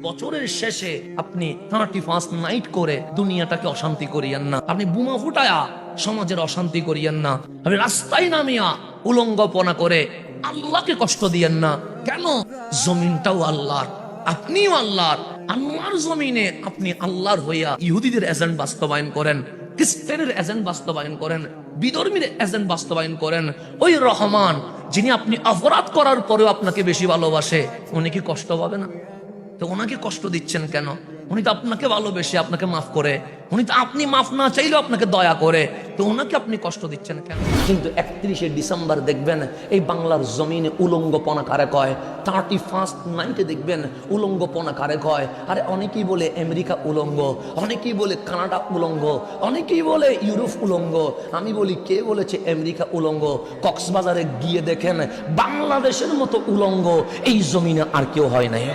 বছরের শেষে আপনি 31st নাইট করে দুনিয়াটাকে অশান্তি করিয়েন না, আপনি বোমা ফুটায়া সমাজের অশান্তি করিয়েন না, আপনি রাস্তায় নামিয়া উলঙ্গপনা করে আল্লাহকে কষ্ট দিয়েন না। কেন? জমিনটাও আল্লাহর, আপনিও আল্লাহর। আল্লাহর জমিনে আপনি আল্লাহর হইয়া ইহুদিদের এজেন্ট বাস্তবায়ন করেন, খ্রিস্টানের এজেন্ট বাস্তবায়ন করেন, বিধর্মীর এজেন্ট বাস্তবায়ন করেন। ওই রহমান যিনি আপনি অপরাধ করার পরেও আপনাকে বেশি ভালোবাসে, উনি কি কষ্ট পাবে না? তো ওনাকে কষ্ট দিচ্ছেন কেন? উনি তো আপনাকে ভালোবেসে আপনাকে মাফ করে, উনি তো আপনি মাফ না চাইলেও আপনাকে দয়া করে, তো ওনাকে আপনি কষ্ট দিচ্ছেন কেন? কিন্তু 31শে ডিসেম্বর দেখবেন এই বাংলার জমিনে উলঙ্গপনা কারে কয়, 31st নাইটে দেখবেন উলঙ্গপনা কারে কয়। আরে অনেকেই বলে আমেরিকা উলঙ্গ, অনেকেই বলে কানাডা উলঙ্গ, অনেকেই বলে ইউরোপ উলঙ্গ। আমি বলি, কে বলেছে আমেরিকা উলঙ্গ? কক্সবাজারে গিয়ে দেখেন বাংলাদেশের মতো উলঙ্গ এই জমিনে আর কেউ হয় নাই।